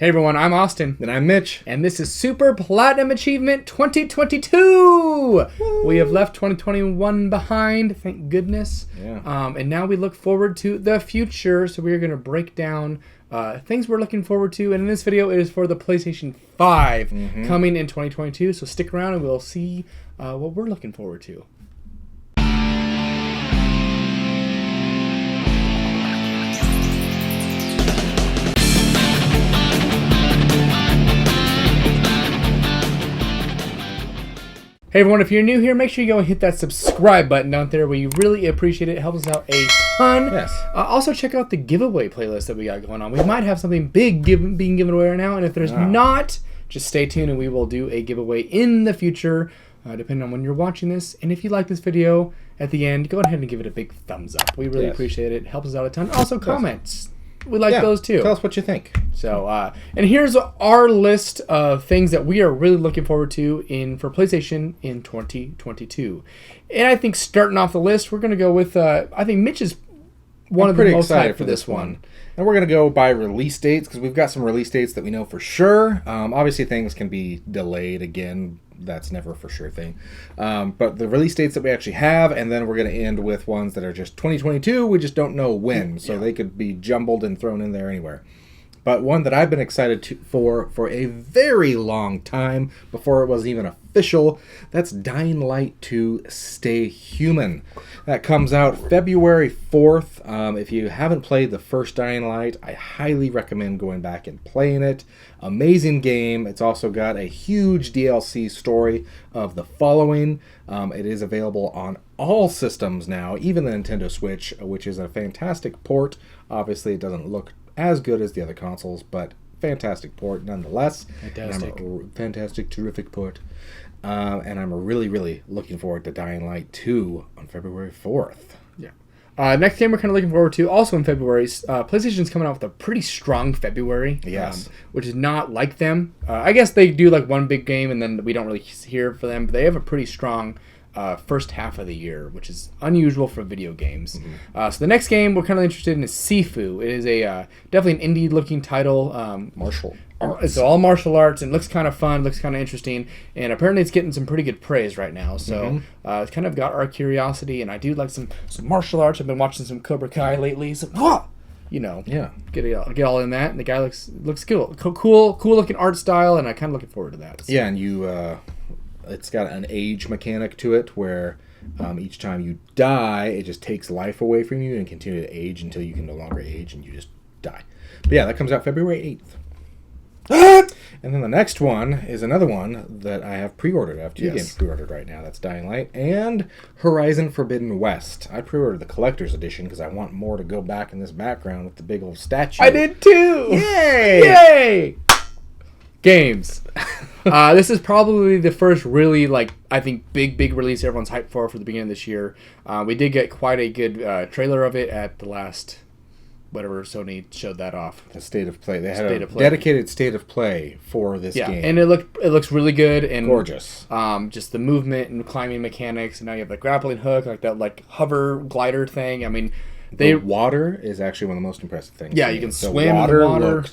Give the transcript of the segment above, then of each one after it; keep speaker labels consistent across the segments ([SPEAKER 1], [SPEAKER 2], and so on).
[SPEAKER 1] Hey everyone, I'm Austin.
[SPEAKER 2] And I'm Mitch.
[SPEAKER 1] And this is Super Platinum Achievement 2022! Woo! We have left 2021 behind, thank goodness.
[SPEAKER 2] Yeah.
[SPEAKER 1] And now we look forward to the future, so we're going to break down things we're looking forward to. And in this video, it is for the PlayStation 5 coming in 2022. So stick around and we'll see what we're looking forward to. Hey everyone, if you're new here, make sure you go and hit that subscribe button down there. We really appreciate it. It helps us out a ton.
[SPEAKER 2] Yes.
[SPEAKER 1] Also, check out the giveaway playlist that we got going on. We might have something big being given away right now, and if there's not, just stay tuned and we will do a giveaway in the future, depending on when you're watching this. And if you like this video, at the end, go ahead and give it a big thumbs up. We really appreciate it. It helps us out a ton. Also, comments. We like those too.
[SPEAKER 2] Tell us what you think.
[SPEAKER 1] So, and here's our list of things that we are really looking forward to for PlayStation in 2022. And I think starting off the list, we're going to go with, I think Mitch is one of the most hyped for this one.
[SPEAKER 2] And we're going to go by release dates because we've got some release dates that we know for sure. Obviously, things can be delayed again. That's never a for sure thing. But the release dates that we actually have, and then we're going to end with ones that are just 2022. We just don't know when, so they could be jumbled and thrown in there anywhere. But one that I've been excited for a very long time, before it was even official, that's Dying Light 2 Stay Human. That comes out February 4th. If you haven't played the first Dying Light, I highly recommend going back and playing it. Amazing game. It's also got a huge DLC story of the following. It is available on all systems now, even the Nintendo Switch, which is a fantastic port. Obviously, it doesn't look as good as the other consoles, but fantastic port nonetheless. Fantastic, terrific port. And I'm really, really looking forward to Dying Light 2 on February 4th.
[SPEAKER 1] Yeah. Next game we're kind of looking forward to, also in February, PlayStation's coming out with a pretty strong February.
[SPEAKER 2] Yes.
[SPEAKER 1] Which is not like them. I guess they do like one big game and then we don't really hear for them, but they have a pretty strong first half of the year, which is unusual for video games. So the next game we're kind of interested in is Sifu. It is a definitely an indie-looking title.
[SPEAKER 2] Martial arts.
[SPEAKER 1] It's all martial arts and looks kind of fun, looks kind of interesting, and apparently it's getting some pretty good praise right now. So it's kind of got our curiosity, and I do like some martial arts. I've been watching some Cobra Kai lately, so you know, get all in that. And the guy looks cool looking art style, and I'm kind of looking forward to that. So.
[SPEAKER 2] Yeah, and you. It's got an age mechanic to it where each time you die, it just takes life away from you and continue to age until you can no longer age and you just die. But yeah, that comes out February 8th. And then the next one is another one that I have pre-ordered. I have two games pre-ordered right now. That's Dying Light and Horizon Forbidden West. I pre-ordered the collector's edition because I want more to go back in this background with the big old statue.
[SPEAKER 1] I did too!
[SPEAKER 2] Yay!
[SPEAKER 1] Yay! Games. This is probably the first really, I think, big release everyone's hyped for the beginning of this year. We did get quite a good trailer of it at the last, whatever Sony showed that off.
[SPEAKER 2] The State of Play. They had a dedicated State of Play for this game.
[SPEAKER 1] Yeah, and it looks really good. And
[SPEAKER 2] gorgeous.
[SPEAKER 1] Just the movement and climbing mechanics. And now you have the grappling hook, like that hover glider thing. I mean,
[SPEAKER 2] the water is actually one of the most impressive things.
[SPEAKER 1] Yeah, you can swim in the water.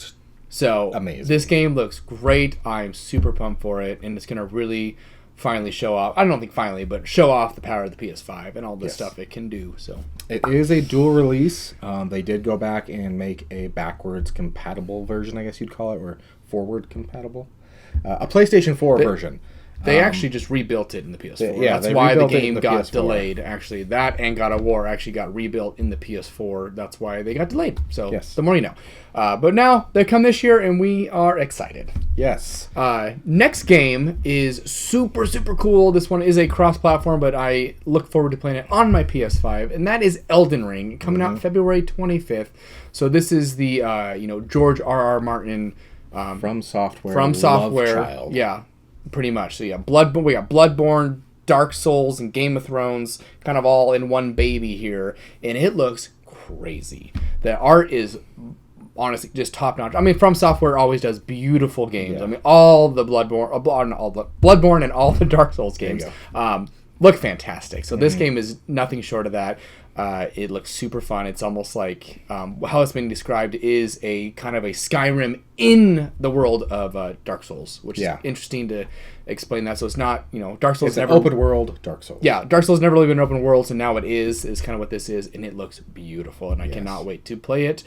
[SPEAKER 1] So
[SPEAKER 2] amazing.
[SPEAKER 1] This game looks great. I'm super pumped for it, and it's going to really finally show off. I don't think finally, but show off the power of the PS5 and all the stuff it can do. So
[SPEAKER 2] it is a dual release. They did go back and make a backwards compatible version, I guess you'd call it, or forward compatible. A PlayStation 4 version.
[SPEAKER 1] They actually just rebuilt it in the PS4.
[SPEAKER 2] Yeah,
[SPEAKER 1] that's why the game got delayed. Actually, that and God of War actually got rebuilt in the PS4. That's why they got delayed. So the more you know. But now they come this year, and we are excited.
[SPEAKER 2] Yes.
[SPEAKER 1] Next game is super cool. This one is a cross-platform, but I look forward to playing it on my PS5, and that is Elden Ring, coming out February 25th. So this is the George R.R. Martin
[SPEAKER 2] From Software.
[SPEAKER 1] Love child. Yeah. Pretty much. So we got Bloodborne, Dark Souls, and Game of Thrones kind of all in one baby here. And it looks crazy. The art is honestly just top notch. I mean, From Software always does beautiful games. Yeah. I mean, all the Bloodborne and all the Dark Souls games look fantastic. So this game is nothing short of that. It looks super fun. It's almost like how it's been described is a kind of a Skyrim in the world of Dark Souls, which is interesting to explain that. So it's not, Dark Souls.
[SPEAKER 2] It's an open world Dark Souls.
[SPEAKER 1] Yeah, Dark Souls never really been an open world, so now it is kind of what this is, and it looks beautiful, and I cannot wait to play it.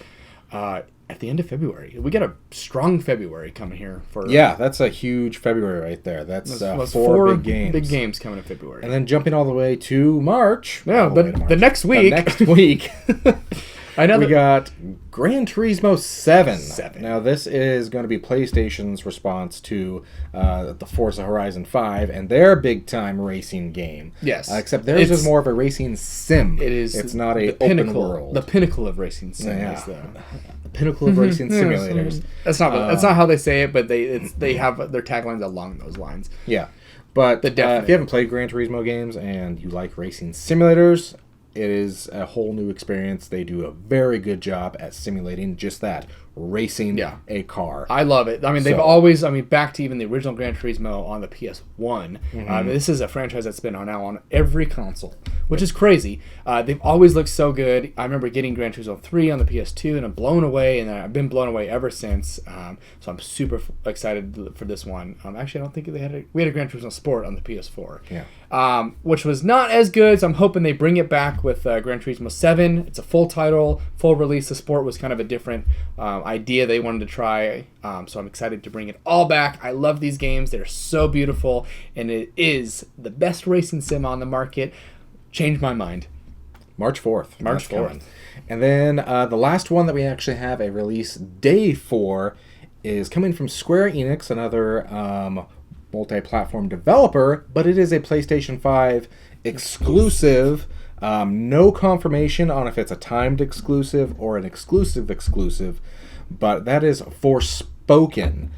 [SPEAKER 1] At the end of February. We got a strong February coming here for...
[SPEAKER 2] Yeah, that's a huge February right there. That's four big games.
[SPEAKER 1] Big games coming in February.
[SPEAKER 2] And then jumping all the way to March.
[SPEAKER 1] Yeah, the next week.
[SPEAKER 2] The next week.
[SPEAKER 1] I know
[SPEAKER 2] we got Gran Turismo 7.
[SPEAKER 1] 7.
[SPEAKER 2] Now, this is going to be PlayStation's response to the Forza Horizon 5 and their big-time racing game.
[SPEAKER 1] Yes.
[SPEAKER 2] Except theirs is more of a racing sim.
[SPEAKER 1] It is.
[SPEAKER 2] It's not a open world.
[SPEAKER 1] The pinnacle of racing sim is
[SPEAKER 2] the pinnacle of racing simulators.
[SPEAKER 1] That's not how they say it, but they have their taglines along those lines.
[SPEAKER 2] Yeah. But if you haven't played Gran Turismo games and you like racing simulators, it is a whole new experience. They do a very good job at simulating just that, racing a car.
[SPEAKER 1] I love it. I mean, they've always, back to even the original Gran Turismo on the PS1. This is a franchise that's been now on every console, which is crazy. They've always looked so good. I remember getting Gran Turismo 3 on the PS2, and I'm blown away, and I've been blown away ever since. So I'm super excited for this one. Actually, I don't think we had a Gran Turismo Sport on the PS4.
[SPEAKER 2] Yeah.
[SPEAKER 1] Which was not as good, so I'm hoping they bring it back with Gran Turismo 7. It's a full title, full release. The Sport was kind of a different idea they wanted to try, so I'm excited to bring it all back. I love these games. They're so beautiful, and it is the best racing sim on the market. Changed my mind.
[SPEAKER 2] March 4th.
[SPEAKER 1] March 4th.
[SPEAKER 2] And then the last one that we actually have a release day for is coming from Square Enix, another multi-platform developer, but it is a PlayStation 5 exclusive. No confirmation on if it's a timed exclusive or an exclusive, but that is Forspoken.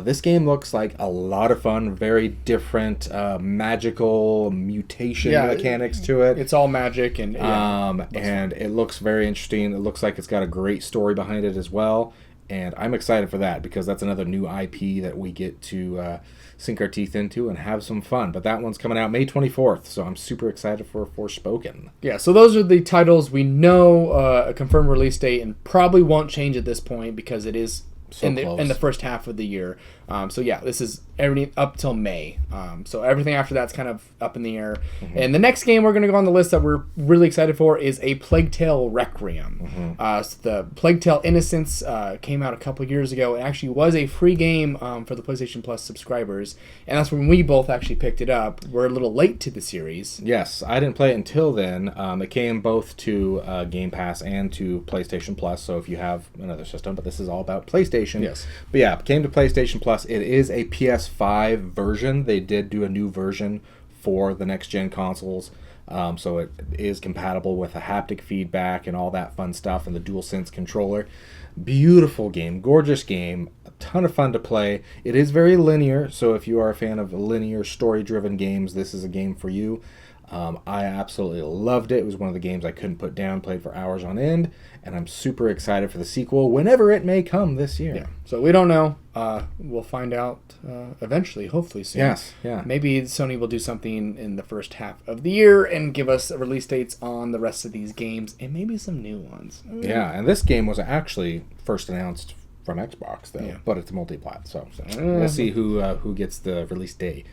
[SPEAKER 2] This game looks like a lot of fun, very different magical mutation mechanics to it.
[SPEAKER 1] It's all magic and
[SPEAKER 2] it looks very interesting. It looks like it's got a great story behind it as well, and I'm excited for that because that's another new IP that we get to sink our teeth into and have some fun. But that one's coming out May 24th, so I'm super excited for Forspoken. Yeah,
[SPEAKER 1] so those are the titles we know a confirmed release date and probably won't change at this point because it is in the first half of the year. This is everything up till May. So everything after that's kind of up in the air. Mm-hmm. And the next game we're going to go on the list that we're really excited for is A Plague Tale Requiem. Mm-hmm. So the Plague Tale Innocence came out a couple years ago. It actually was a free game for the PlayStation Plus subscribers. And that's when we both actually picked it up. We're a little late to the series.
[SPEAKER 2] Yes, I didn't play it until then. It came both to Game Pass and to PlayStation Plus. So if you have another system, but this is all about PlayStation.
[SPEAKER 1] Yes.
[SPEAKER 2] But yeah, it came to PlayStation Plus. It is a PS5 version. They did do a new version for the next-gen consoles. So it is compatible with the haptic feedback and all that fun stuff and the DualSense controller. Beautiful game, gorgeous game, a ton of fun to play. It is very linear, so if you are a fan of linear story-driven games, this is a game for you. I absolutely loved it. It was one of the games I couldn't put down, played for hours on end, and I'm super excited for the sequel whenever it may come this year.
[SPEAKER 1] Yeah. So we don't know. We'll find out eventually, hopefully soon.
[SPEAKER 2] Yes, yeah.
[SPEAKER 1] Maybe Sony will do something in the first half of the year and give us release dates on the rest of these games and maybe some new ones.
[SPEAKER 2] Yeah, and this game was actually first announced from Xbox, though, but it's multi-plat, so we'll see who gets the release day.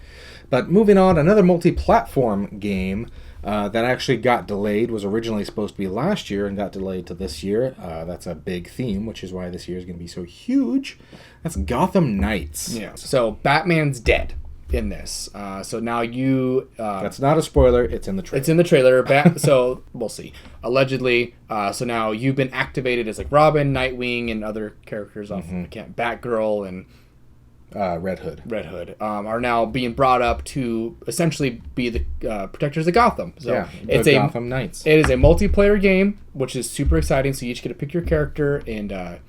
[SPEAKER 2] But moving on, another multi-platform game that actually got delayed, was originally supposed to be last year and got delayed to this year. That's a big theme, which is why this year is going to be so huge. That's Gotham Knights.
[SPEAKER 1] Yeah. So Batman's dead in this. So now you...
[SPEAKER 2] That's not a spoiler. It's in the trailer.
[SPEAKER 1] It's in the trailer. So we'll see. Allegedly. So now you've been activated as like Robin, Nightwing, and other characters off Batgirl and...
[SPEAKER 2] Red Hood.
[SPEAKER 1] Are now being brought up to essentially be the protectors of Gotham. So it's
[SPEAKER 2] Gotham Knights.
[SPEAKER 1] It is a multiplayer game, which is super exciting. So you each get to pick your character, and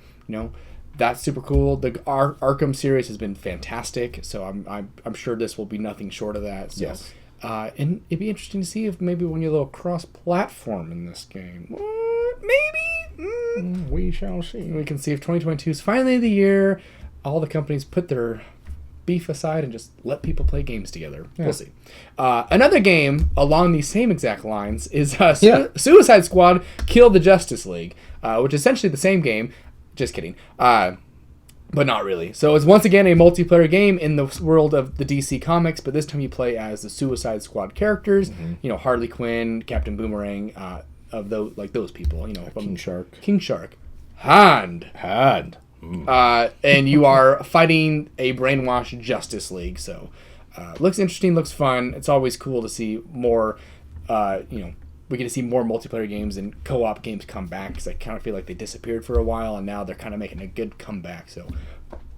[SPEAKER 1] that's super cool. The Arkham series has been fantastic, so I'm sure this will be nothing short of that. So,
[SPEAKER 2] yes.
[SPEAKER 1] And it'd be interesting to see if maybe when you're a little cross-platform in this game, maybe
[SPEAKER 2] we shall see.
[SPEAKER 1] We can see if 2022 is finally the year all the companies put their beef aside and just let people play games together. Yeah. We'll see. Another game along these same exact lines is Suicide Squad Kill the Justice League, which is essentially the same game. Just kidding. But not really. So it's once again a multiplayer game in the world of the DC Comics, but this time you play as the Suicide Squad characters. You know, Harley Quinn, Captain Boomerang, of those people. You know,
[SPEAKER 2] King Shark,
[SPEAKER 1] Hand.
[SPEAKER 2] Mm.
[SPEAKER 1] And you are fighting a brainwashed Justice League. So looks interesting, looks fun. It's always cool to see more. We get to see more multiplayer games and co-op games come back, because I kind of feel like they disappeared for a while, and now they're kind of making a good comeback. So,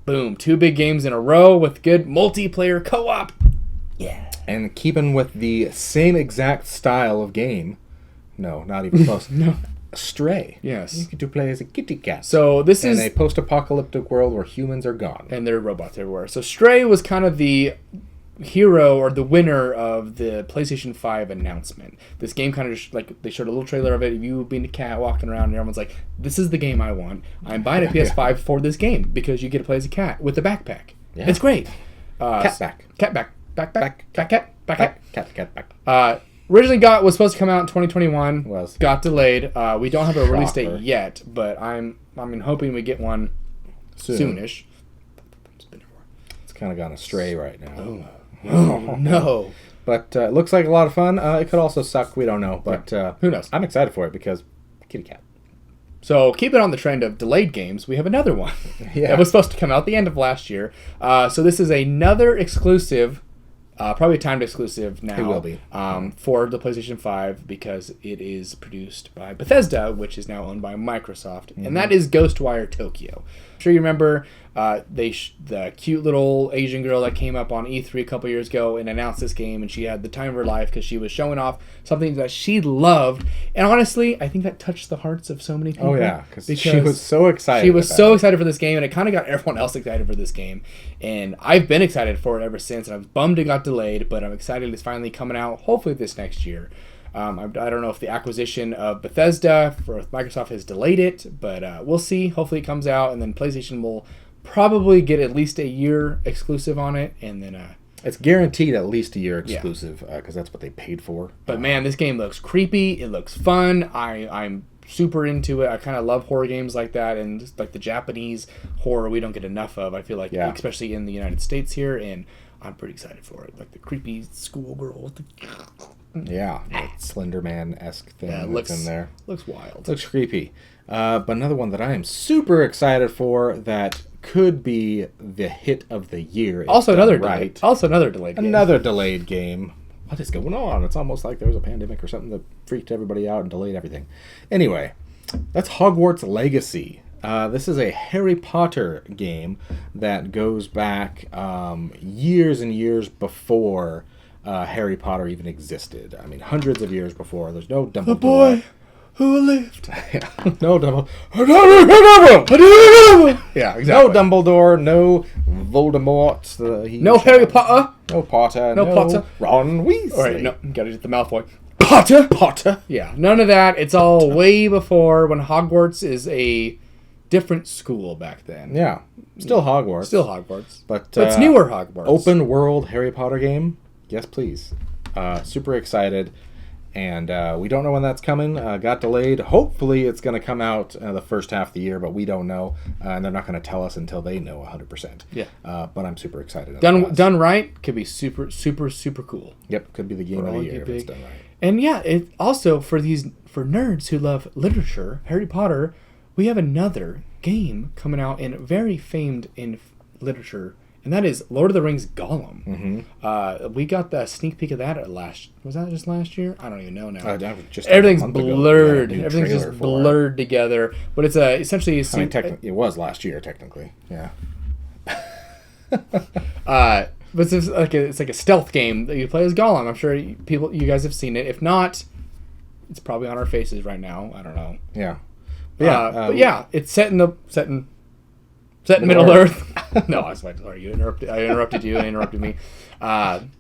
[SPEAKER 1] boom, 2 big games in a row with good multiplayer co-op. Yeah.
[SPEAKER 2] And keeping with the same exact style of game. No, not even close.
[SPEAKER 1] No.
[SPEAKER 2] Stray.
[SPEAKER 1] Yes.
[SPEAKER 2] You get to play as a kitty cat.
[SPEAKER 1] So this is
[SPEAKER 2] in a post-apocalyptic world where humans are gone.
[SPEAKER 1] And there are robots everywhere. So Stray was kind of the hero or the winner of the PlayStation 5 announcement. This game kind of just, like, they showed a little trailer of it, you being a cat walking around, and everyone's like, this is the game I want. I'm buying a PS5 for this game because you get to play as a cat with a backpack. Yeah. It's great. Backpack. Originally was supposed to come out in 2021. Got delayed. We don't have a release date yet, but I'm hoping we get one soonish.
[SPEAKER 2] It's kind of gone astray right now.
[SPEAKER 1] Oh, no.
[SPEAKER 2] But it looks like a lot of fun. It could also suck. We don't know. But
[SPEAKER 1] who knows?
[SPEAKER 2] I'm excited for it because kitty cat.
[SPEAKER 1] So keeping on the trend of delayed games, we have another one that was supposed to come out the end of last year. So this is another exclusive, probably a timed exclusive now.
[SPEAKER 2] It will be.
[SPEAKER 1] For the PlayStation 5, because it is produced by Bethesda, which is now owned by Microsoft. And that is Ghostwire Tokyo. I'm sure you remember the cute little Asian girl that came up on E3 a couple years ago and announced this game, and she had the time of her life because she was showing off something that she loved. And honestly, I think that touched the hearts of so many people.
[SPEAKER 2] Oh yeah, because she was so excited.
[SPEAKER 1] She was so excited for this game, and it kind of got everyone else excited for this game. And I've been excited for it ever since, and I was bummed it got delayed, but I'm excited it's finally coming out, hopefully this next year. I don't know if the acquisition of Bethesda for Microsoft has delayed it, but we'll see. Hopefully it comes out, and then PlayStation will probably get at least a year exclusive on it, and then
[SPEAKER 2] it's guaranteed at least a year exclusive because that's what they paid for.
[SPEAKER 1] But man, this game looks creepy. It looks fun. I'm super into it. I kind of love horror games like that, and just like the Japanese horror we don't get enough of. I feel like, especially in the United States here, and I'm pretty excited for it. Like the creepy schoolgirl with the
[SPEAKER 2] that Slender Man-esque thing that's in there.
[SPEAKER 1] Looks wild.
[SPEAKER 2] Looks creepy. But another one that I am super excited for that could be the hit of the year.
[SPEAKER 1] Also another delayed game.
[SPEAKER 2] Another delayed game. What is going on? It's almost like there was a pandemic or something that freaked everybody out and delayed everything. Anyway, that's Hogwarts Legacy. This is a Harry Potter game that goes back years and years before Harry Potter even existed. I mean, hundreds of years before. There's no Dumbledore.
[SPEAKER 1] The boy who lived.
[SPEAKER 2] No Dumbledore.
[SPEAKER 1] Yeah, exactly.
[SPEAKER 2] No Dumbledore. No Voldemort.
[SPEAKER 1] No Harry Potter.
[SPEAKER 2] No Potter.
[SPEAKER 1] No Potter.
[SPEAKER 2] Ron Weasley.
[SPEAKER 1] All right, no, gotta get the Malfoy. Potter. Yeah, none of that. It's all way before when Hogwarts is a different school back then.
[SPEAKER 2] Yeah, still Hogwarts. But
[SPEAKER 1] it's newer Hogwarts.
[SPEAKER 2] Open world Harry Potter game. Yes, please. Super excited. And we don't know when that's coming. Got delayed. Hopefully it's going to come out the first half of the year, but we don't know. And they're not going to tell us until they know 100%.
[SPEAKER 1] Yeah.
[SPEAKER 2] But I'm super excited.
[SPEAKER 1] Done right could be super, super, super cool.
[SPEAKER 2] Yep. Could be the game of the year if it's done right.
[SPEAKER 1] And yeah, it also for nerds who love literature, Harry Potter, we have another game coming out and very famed in literature. And that is Lord of the Rings Gollum.
[SPEAKER 2] Mm-hmm.
[SPEAKER 1] We got the sneak peek of that was that just last year? I don't even know now.
[SPEAKER 2] Just
[SPEAKER 1] everything's blurred. Everything's just blurred together. But it's essentially...
[SPEAKER 2] it was last year, technically. Yeah.
[SPEAKER 1] But it's like a stealth game that you play as Gollum. I'm sure you guys have seen it. If not, it's probably on our faces right now. I don't know.
[SPEAKER 2] Yeah.
[SPEAKER 1] But yeah, it's set in Middle Earth. No, I was sorry. I interrupted you. I interrupted me.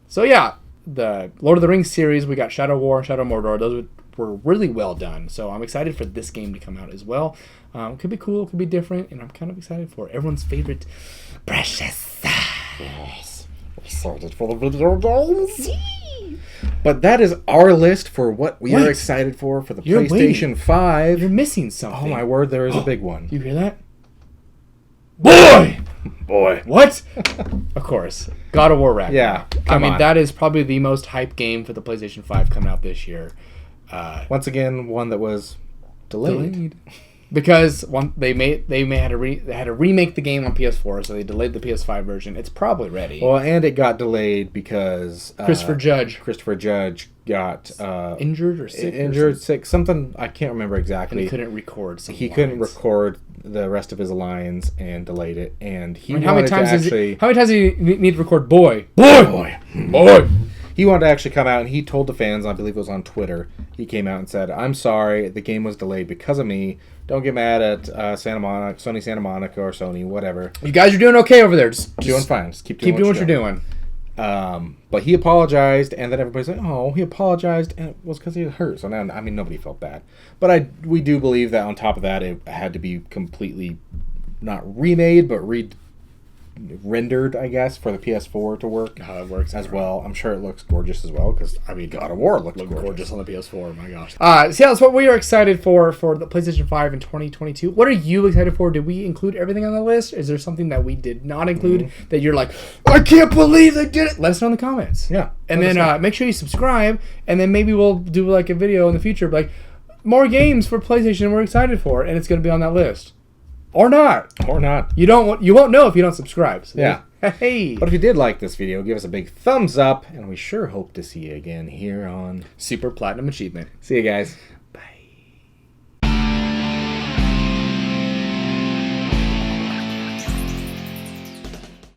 [SPEAKER 1] So yeah, the Lord of the Rings series. We got Shadow War and Shadow Mordor. Those were really well done. So I'm excited for this game to come out as well. Could be cool. Could be different, and I'm kind of excited for it. Everyone's favorite, Precious.
[SPEAKER 2] Yes. Excited for the video games. But that is our list for what we are excited for the PlayStation 5.
[SPEAKER 1] You're missing something.
[SPEAKER 2] Oh my word, there is a big one.
[SPEAKER 1] You hear that? Boy! What? Of course. God of War Ragnarok.
[SPEAKER 2] Yeah.
[SPEAKER 1] I mean, that is probably the most hyped game for the PlayStation 5 coming out this year.
[SPEAKER 2] Once again, one that was delayed.
[SPEAKER 1] Because they had to remake the game on PS4, so they delayed the PS5 version. It's probably ready.
[SPEAKER 2] Well, and it got delayed because
[SPEAKER 1] Christopher
[SPEAKER 2] Judge got
[SPEAKER 1] injured or sick.
[SPEAKER 2] Sick, something I can't remember exactly.
[SPEAKER 1] And he couldn't record.
[SPEAKER 2] He couldn't record the rest of his lines and delayed it. And
[SPEAKER 1] how many times does he need to record? Boy. He
[SPEAKER 2] wanted to actually come out, and he told the fans, I believe it was on Twitter, he came out and said, "I'm sorry, the game was delayed because of me. Don't get mad at Sony Santa Monica or Sony, whatever.
[SPEAKER 1] You guys are doing okay over there. Just
[SPEAKER 2] doing fine. Just keep doing
[SPEAKER 1] what you're doing."
[SPEAKER 2] But he apologized, and then everybody's like, "Oh, he apologized, and it was because he was hurt." So now, I mean, nobody felt bad. But we do believe that on top of that, it had to be completely not remade, but rendered, I guess, for the PS4 to work.
[SPEAKER 1] It works
[SPEAKER 2] as well. I'm sure it looks gorgeous as well, because I mean, God of War looked
[SPEAKER 1] gorgeous on the PS4. My gosh. So that's what we are excited for the PlayStation 5 in 2022. What are you excited for? Did we include everything on the list? Is there something that we did not include that you're like, I can't believe they did it? Let us know in the comments.
[SPEAKER 2] Yeah.
[SPEAKER 1] And then make sure you subscribe, and then maybe we'll do like a video in the future, like more games for PlayStation we're excited for, and it's going to be on that list. Or not. You won't know if you don't subscribe. So
[SPEAKER 2] yeah.
[SPEAKER 1] Hey.
[SPEAKER 2] But if you did like this video, give us a big thumbs up, and we sure hope to see you again here on
[SPEAKER 1] Super Platinum Achievement.
[SPEAKER 2] See you guys.